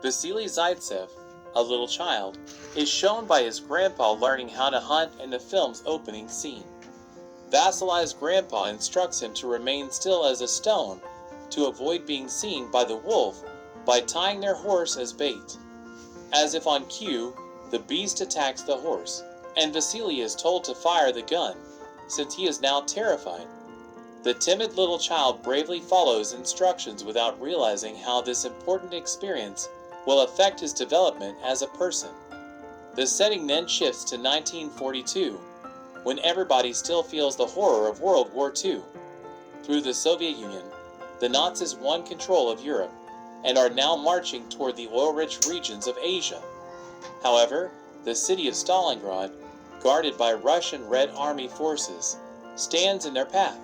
Vassili Zaitsev, a little child, is shown by his grandpa learning how to hunt in the film's opening scene. Vasili's grandpa instructs him to remain still as a stone to avoid being seen by the wolf by tying their horse as bait. As if on cue, the beast attacks the horse, and Vassili is told to fire the gun, since he is now terrified. The timid little child bravely follows instructions without realizing how this important experience will affect his development as a person. The setting then shifts to 1942, when everybody still feels the horror of World War II. Through the Soviet Union, the Nazis won control of Europe and are now marching toward the oil-rich regions of Asia. However, the city of Stalingrad, guarded by Russian Red Army forces, stands in their path.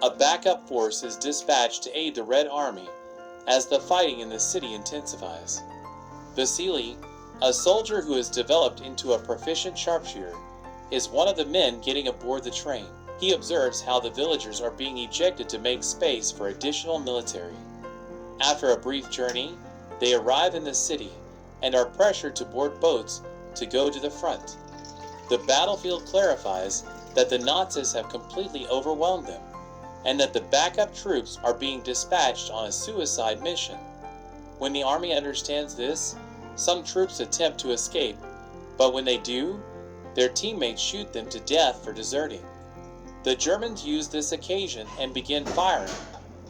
A backup force is dispatched to aid the Red Army as the fighting in the city intensifies. Vassili, a soldier who has developed into a proficient sharpshooter, is one of the men getting aboard the train. He observes how the villagers are being ejected to make space for additional military. After a brief journey, they arrive in the city and are pressured to board boats to go to the front. The battlefield clarifies that the Nazis have completely overwhelmed them, and that the backup troops are being dispatched on a suicide mission. When the army understands this, some troops attempt to escape, but when they do, their teammates shoot them to death for deserting. The Germans use this occasion and begin firing,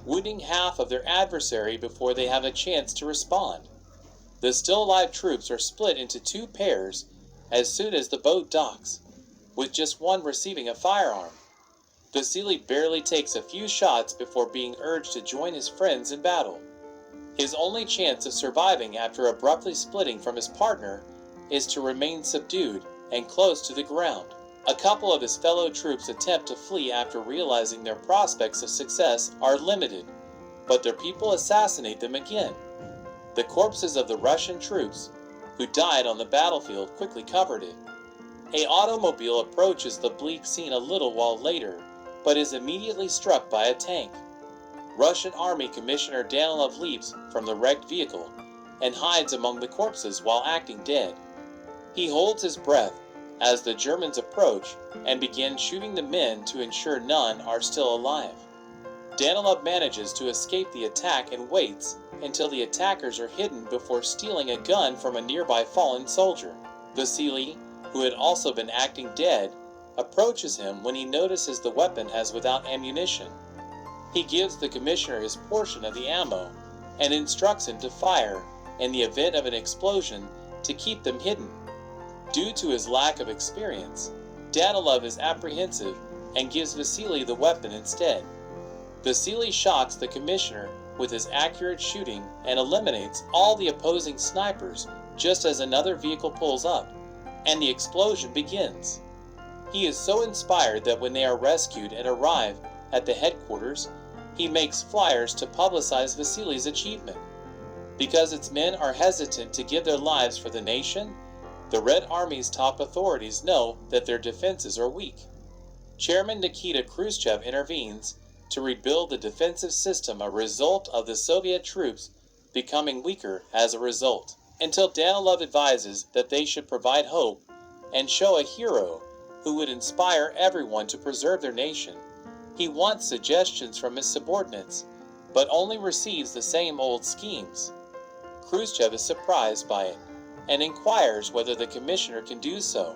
wounding half of their adversary before they have a chance to respond. The still alive troops are split into two pairs as soon as the boat docks, with just one receiving a firearm. Vassili barely takes a few shots before being urged to join his friends in battle. His only chance of surviving after abruptly splitting from his partner is to remain subdued and close to the ground. A couple of his fellow troops attempt to flee after realizing their prospects of success are limited, but their people assassinate them again. The corpses of the Russian troops who died on the battlefield quickly covered it. An automobile approaches the bleak scene a little while later, but is immediately struck by a tank. Russian Army Commissioner Danilov leaps from the wrecked vehicle and hides among the corpses while acting dead. He holds his breath as the Germans approach and begin shooting the men to ensure none are still alive. Danilov manages to escape the attack and waits until the attackers are hidden before stealing a gun from a nearby fallen soldier. Vassili, who had also been acting dead, approaches him when he notices the weapon has without ammunition. He gives the commissioner his portion of the ammo and instructs him to fire in the event of an explosion to keep them hidden. Due to his lack of experience, Danilov is apprehensive and gives Vassili the weapon instead. Vassili shocks the commissioner with his accurate shooting and eliminates all the opposing snipers just as another vehicle pulls up, and the explosion begins. He is so inspired that when they are rescued and arrive at the headquarters, he makes flyers to publicize Vassili's achievement. Because its men are hesitant to give their lives for the nation, the Red Army's top authorities know that their defenses are weak. Chairman Nikita Khrushchev intervenes to rebuild the defensive system, a result of the Soviet troops becoming weaker as a result, until Danilov advises that they should provide hope and show a hero who would inspire everyone to preserve their nation. He wants suggestions from his subordinates, but only receives the same old schemes. Khrushchev is surprised by it and inquires whether the commissioner can do so.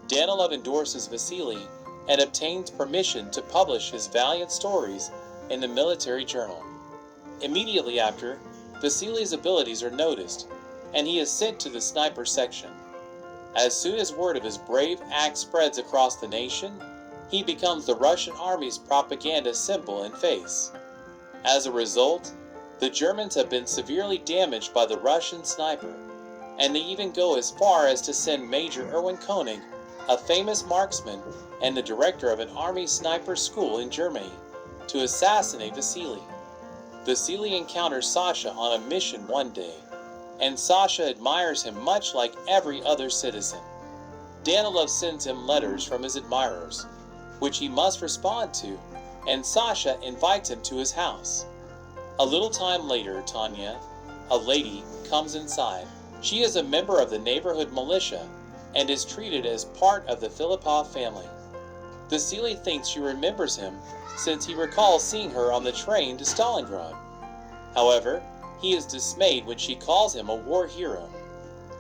Danilov endorses Vassili and obtains permission to publish his valiant stories in the military journal. Immediately after, Vassili's abilities are noticed, and he is sent to the sniper section. As soon as word of his brave act spreads across the nation, he becomes the Russian army's propaganda symbol and face. As a result, the Germans have been severely damaged by the Russian sniper, and they even go as far as to send Major Erwin König, a famous marksman and the director of an army sniper school in Germany, to assassinate Vassili. Vassili encounters Sasha on a mission one day, and Sasha admires him much like every other citizen. Danilov sends him letters from his admirers, which he must respond to, and Sasha invites him to his house. A little time later, Tania, a lady, comes inside. She is a member of the neighborhood militia and is treated as part of the Filipov family. Vassili thinks she remembers him since he recalls seeing her on the train to Stalingrad. However, he is dismayed when she calls him a war hero.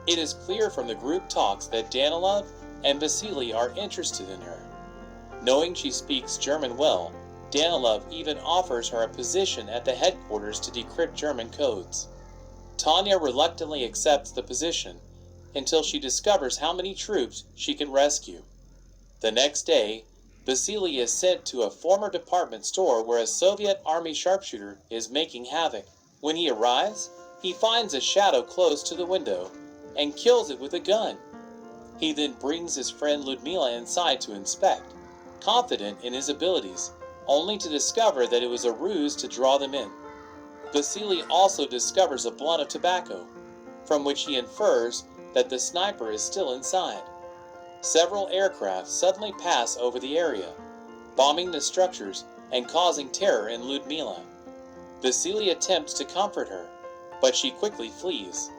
It is clear from the group talks that Danilov and Vassili are interested in her. Knowing she speaks German well, Danilov even offers her a position at the headquarters to decrypt German codes. Tania reluctantly accepts the position until she discovers how many troops she can rescue. The next day, Vassili is sent to a former department store where a Soviet army sharpshooter is making havoc. When he arrives, he finds a shadow close to the window and kills it with a gun. He then brings his friend Ludmila inside to inspect, confident in his abilities, only to discover that it was a ruse to draw them in. Vassili also discovers a blunt of tobacco, from which he infers that the sniper is still inside. Several aircraft suddenly pass over the area, bombing the structures and causing terror in Ludmila. Vassili attempts to comfort her, but she quickly flees.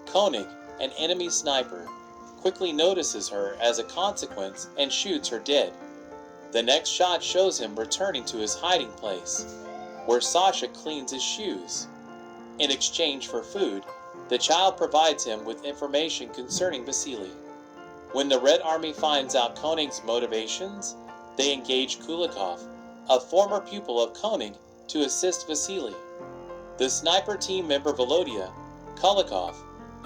König, an enemy sniper, quickly notices her as a consequence and shoots her dead. The next shot shows him returning to his hiding place, where Sasha cleans his shoes. In exchange for food, the child provides him with information concerning Vassili. When the Red Army finds out König's motivations, they engage Kulikov, a former pupil of König, to assist Vassili. The sniper team member Volodya, Kulikov,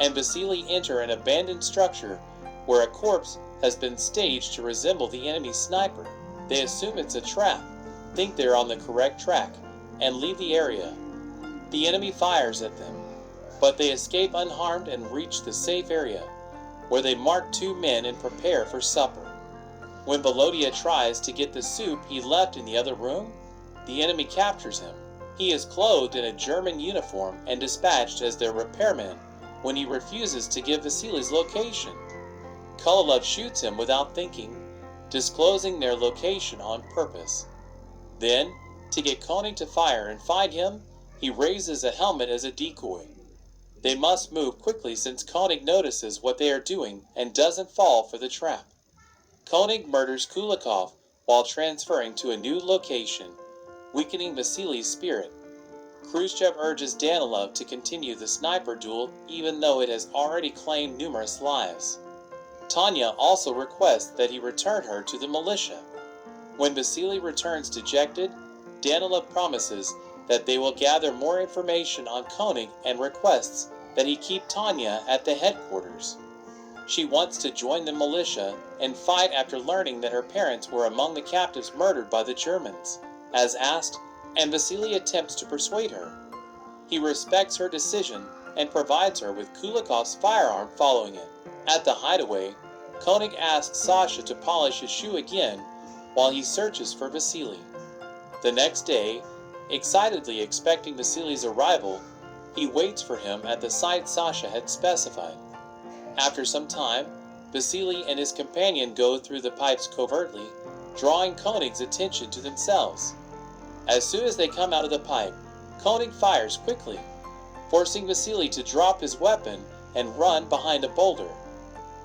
and Vassili enter an abandoned structure where a corpse has been staged to resemble the enemy sniper. They assume it's a trap, think they're on the correct track, and leave the area. The enemy fires at them, but they escape unharmed and reach the safe area, where they mark 2 men and prepare for supper. When Volodya tries to get the soup he left in the other room, the enemy captures him. He is clothed in a German uniform and dispatched as their repairman when he refuses to give Vassili's location. Kulikov shoots him without thinking, disclosing their location on purpose. Then, to get König to fire and find him, he raises a helmet as a decoy. They must move quickly since König notices what they are doing and doesn't fall for the trap. König murders Kulikov while transferring to a new location, weakening Vassili's spirit. Khrushchev urges Danilov to continue the sniper duel even though it has already claimed numerous lives. Tania also requests that he return her to the militia. When Vassili returns dejected, Danilov promises that they will gather more information on König and requests that he keep Tania at the headquarters. She wants to join the militia and fight after learning that her parents were among the captives murdered by the Germans, as asked, and Vassili attempts to persuade her. He respects her decision and provides her with Kulikov's firearm following it. At the hideaway, König asks Sasha to polish his shoe again while he searches for Vassili. The next day, excitedly expecting Vassili's arrival, he waits for him at the site Sasha had specified. After some time, Vassili and his companion go through the pipes covertly, drawing König's attention to themselves. As soon as they come out of the pipe, König fires quickly, forcing Vassili to drop his weapon and run behind a boulder.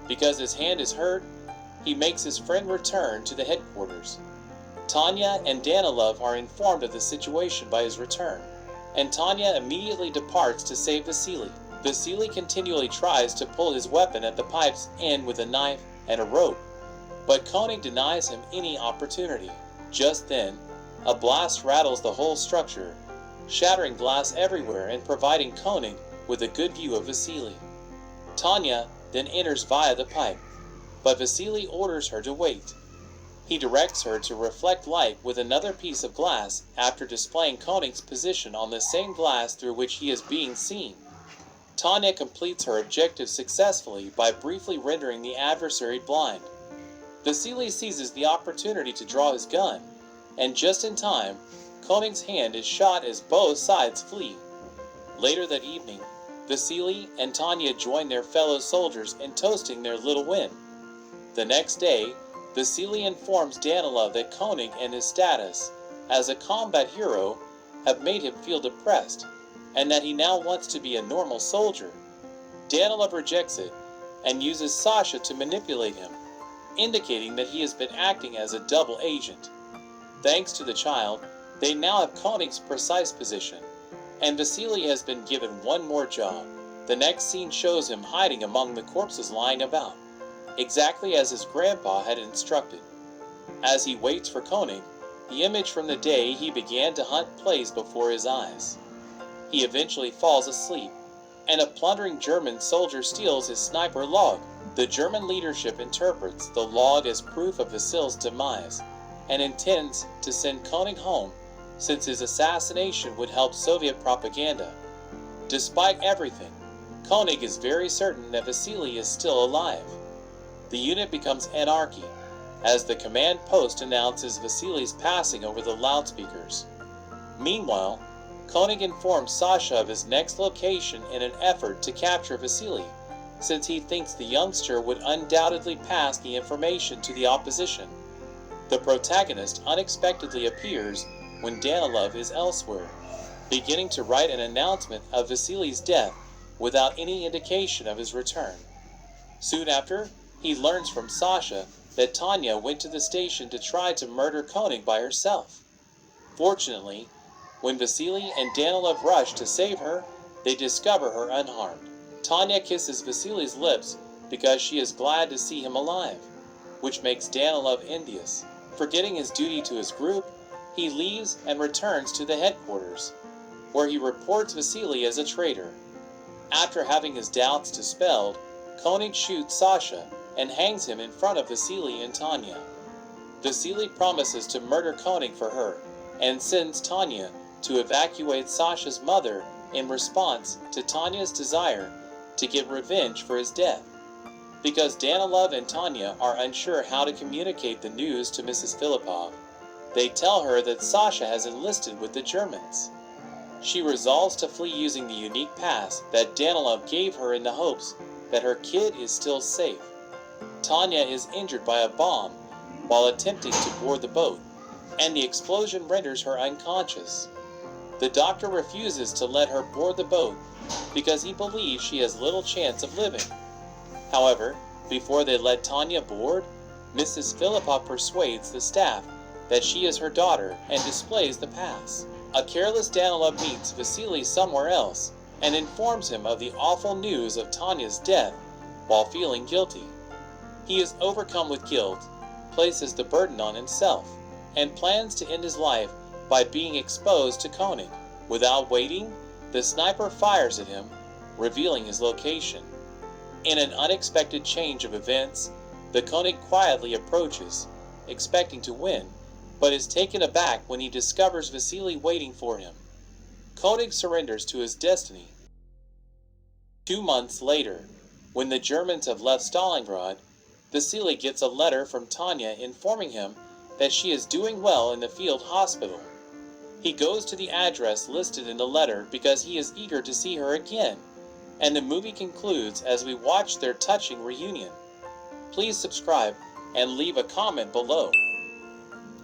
Because his hand is hurt, he makes his friend return to the headquarters. Tania and Danilov are informed of the situation by his return, and Tania immediately departs to save Vassili. Vassili continually tries to pull his weapon at the pipes end with a knife and a rope, but König denies him any opportunity. Just then, a blast rattles the whole structure, shattering glass everywhere and providing König with a good view of Vassili. Tania then enters via the pipe, but Vassili orders her to wait. He directs her to reflect light with another piece of glass after displaying König's position on the same glass through which he is being seen. Tania completes her objective successfully by briefly rendering the adversary blind. Vassili seizes the opportunity to draw his gun, and just in time, König's hand is shot as both sides flee. Later that evening, Vassili and Tania join their fellow soldiers in toasting their little win. The next day, Vassili informs Danilov that König and his status as a combat hero have made him feel depressed. and that he now wants to be a normal soldier. Danilov rejects it and uses Sasha to manipulate him, indicating that he has been acting as a double agent. Thanks to the child, they now have König's precise position, and Vassili has been given one more job. The next scene shows him hiding among the corpses lying about, exactly as his grandpa had instructed. As he waits for König, the image from the day he began to hunt plays before his eyes. He eventually falls asleep, and a plundering German soldier steals his sniper log. The German leadership interprets the log as proof of Vasili's demise, and intends to send König home, since his assassination would help Soviet propaganda. Despite everything, König is very certain that Vassili is still alive. The unit becomes anarchy, as the command post announces Vassili's passing over the loudspeakers. Meanwhile, König informs Sasha of his next location in an effort to capture Vassili, since he thinks the youngster would undoubtedly pass the information to the opposition. The protagonist unexpectedly appears when Danilov is elsewhere, beginning to write an announcement of Vassili's death without any indication of his return. Soon after, he learns from Sasha that Tania went to the station to try to murder König by herself. Fortunately, when Vassili and Danilov rush to save her, they discover her unharmed. Tania kisses Vassili's lips because she is glad to see him alive, which makes Danilov envious. Forgetting his duty to his group, he leaves and returns to the headquarters, where he reports Vassili as a traitor. After having his doubts dispelled, König shoots Sasha and hangs him in front of Vassili and Tania. Vassili promises to murder König for her, and sends Tania to evacuate Sasha's mother in response to Tania's desire to get revenge for his death. Because Danilov and Tania are unsure how to communicate the news to Mrs. Filippov, they tell her that Sasha has enlisted with the Germans. She resolves to flee using the unique pass that Danilov gave her in the hopes that her kid is still safe. Tania is injured by a bomb while attempting to board the boat, and the explosion renders her unconscious. The doctor refuses to let her board the boat because he believes she has little chance of living. However, before they let Tania board, Mrs. Filippov persuades the staff that she is her daughter and displays the pass. A careless Danilov meets Vassili somewhere else and informs him of the awful news of Tania's death while feeling guilty. He is overcome with guilt, places the burden on himself, and plans to end his life by being exposed to König. Without waiting, the sniper fires at him, revealing his location. In an unexpected change of events, the König quietly approaches, expecting to win, but is taken aback when he discovers Vassili waiting for him. König surrenders to his destiny. 2 months later, when the Germans have left Stalingrad, Vassili gets a letter from Tania informing him that she is doing well in the field hospital. He goes to the address listed in the letter because he is eager to see her again, and the movie concludes as we watch their touching reunion. Please subscribe and leave a comment below.